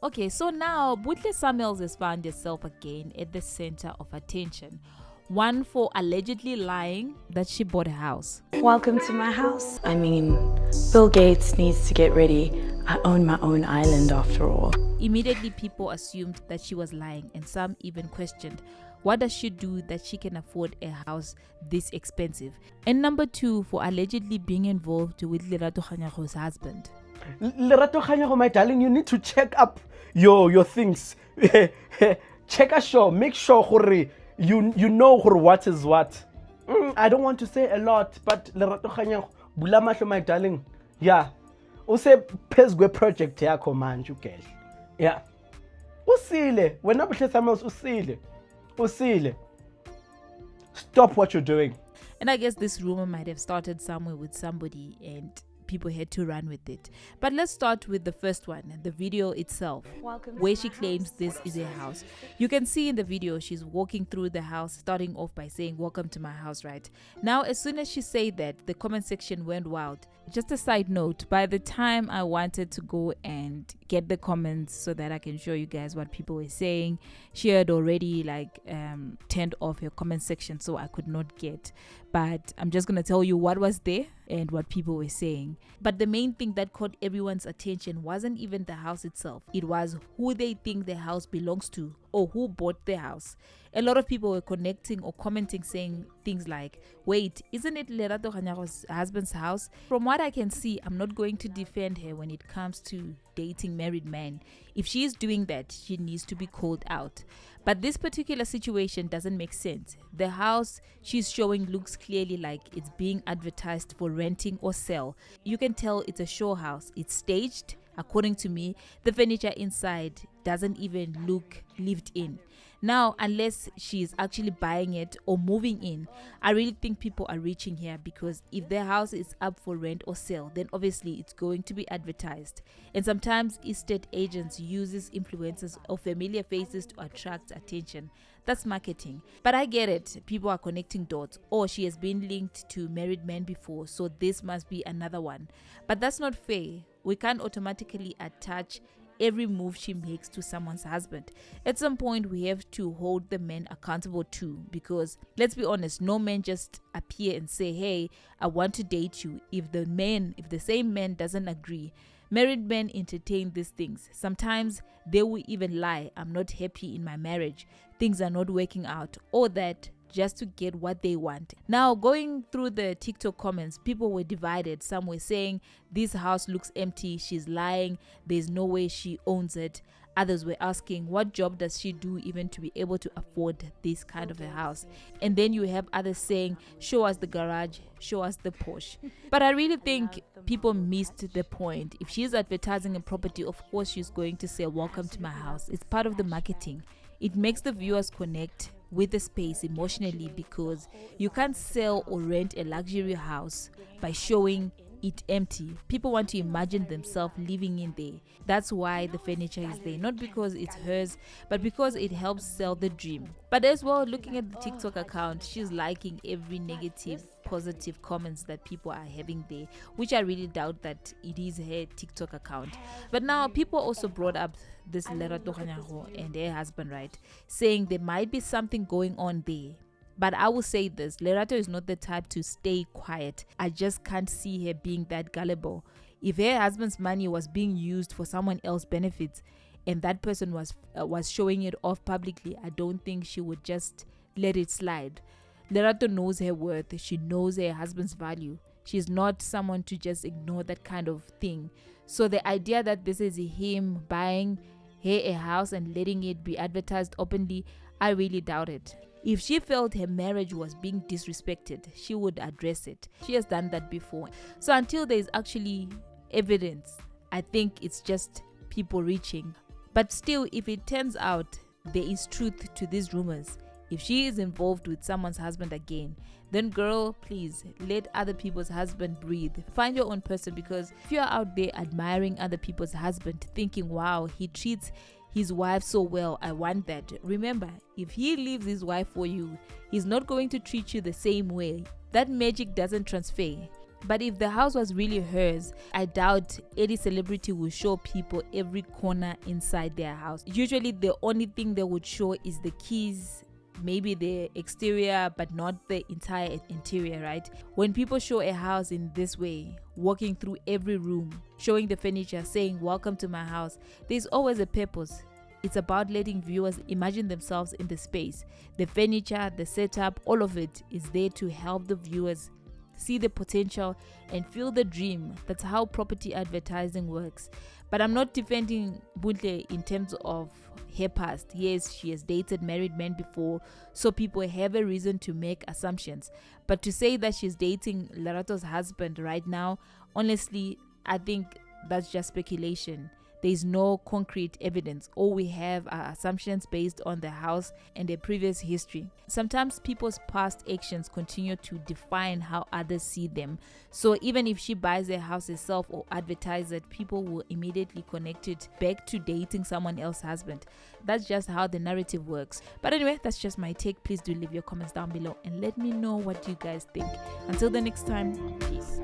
Okay, so now Buhle Sammels has found herself again at the center of attention. One for allegedly lying that she bought a house. Welcome to my house. I mean, Bill Gates needs to get ready. I own my own island after all. Immediately, people assumed that she was lying, and some even questioned, what does she do that she can afford a house this expensive? And number two, for allegedly being involved with Lerato Kganyago's husband. Lerato Kganyago, my darling, you need to check up your things. Check a show. Make sure you know what is what. I don't want to say a lot, but Lerato Kganyago, Buhle, my darling, yeah. Use phezwe project yakho manje ugele. Yeah. Usile, wena Buhle Sammels usile. Stop what you're doing. And I guess this rumor might have started somewhere with somebody and people had to run with it. But let's start with the first one, the video itself, where she claims this is a house. You can see in the video she's walking through the house, starting off by saying, "Welcome to my house," right? Now, as soon as she said that, the comment section went wild. Just a side note, by the time I wanted to go and get the comments so that I can show you guys what people were saying, she had already turned off her comment section, so I could not get. But I'm just gonna tell you what was there and what people were saying. But the main thing that caught everyone's attention wasn't even the house itself. It was who they think the house belongs to or who bought the house. A lot of people were connecting or commenting saying things like, wait, isn't it Lerato Kganyago's husband's house? From what I can see, I'm not going to defend her when it comes to dating married men. If she is doing that, she needs to be called out. But this particular situation doesn't make sense. The house she's showing looks clearly like it's being advertised for renting or sell. You can tell it's a show house. It's staged. According to me, the furniture inside doesn't even look lived in. Now, unless she's actually buying it or moving in, I really think people are reaching here, because if their house is up for rent or sale, then obviously it's going to be advertised. And sometimes estate agents uses influencers or familiar faces to attract attention. That's marketing. But I get it. People are connecting dots. Or she has been linked to married men before, so this must be another one. But that's not fair. We can't automatically attach every move she makes to someone's husband. At some point, we have to hold the men accountable too, because let's be honest, no man just appear and say, hey, I want to date you. If the same man doesn't agree. Married men entertain these things. Sometimes they will even lie, I'm not happy in my marriage, things are not working out, or that, just to get what they want. Now, going through the TikTok comments, people were divided. Some were saying this house looks empty, she's lying, there's no way she owns it. Others were asking, what job does she do even to be able to afford this kind of a house? And then you have others saying, show us the garage, show us the Porsche. But I really think people missed the point. If she's advertising a property, of course she's going to say, welcome to my house. It's part of the marketing. It makes the viewers connect with the space emotionally, because you can't sell or rent a luxury house by showing it empty. People want to imagine themselves living in there. That's why the furniture is there, not because it's hers, but because it helps sell the dream. But as well, looking at the TikTok account, she's liking every negative, positive comments that people are having there, which I really doubt that it is her TikTok account. But now people also brought up this Lerato Kganyago and her husband, right, saying there might be something going on there. But I will say this, Lerato is not the type to stay quiet. I just can't see her being that gullible. If her husband's money was being used for someone else's benefits and that person was showing it off publicly, I don't think she would just let it slide. Lerato knows her worth. She knows her husband's value. She's not someone to just ignore that kind of thing. So the idea that this is him buying her a house and letting it be advertised openly, I really doubt it. If she felt her marriage was being disrespected, she would address it. She has done that before. So until there is actually evidence, I think it's just people reaching. But still, if it turns out there is truth to these rumors, if she is involved with someone's husband again, then girl, please let other people's husband breathe. Find your own person, because if you're out there admiring other people's husband, thinking, wow, he treats his wife so well, I want that. Remember, if he leaves his wife for you, he's not going to treat you the same way. That magic doesn't transfer. But if the house was really hers, I doubt any celebrity will show people every corner inside their house. Usually the only thing they would show is the keys, maybe the exterior, but not the entire interior, right? When people show a house in this way, walking through every room, showing the furniture, saying welcome to my house, there's always a purpose. It's about letting viewers imagine themselves in the space. The furniture, the setup, all of it is there to help the viewers see the potential and feel the dream. That's how property advertising works. But I'm not defending Buhle in terms of her past. Yes, she has dated married men before, so people have a reason to make assumptions. But to say that she's dating Lerato's husband right now, honestly, I think that's just speculation. There's no concrete evidence. All we have are assumptions based on the house and their previous history. Sometimes people's past actions continue to define how others see them. So even if she buys a house herself or advertises it, people will immediately connect it back to dating someone else's husband. That's just how the narrative works. But anyway, that's just my take. Please do leave your comments down below and let me know what you guys think. Until the next time, peace.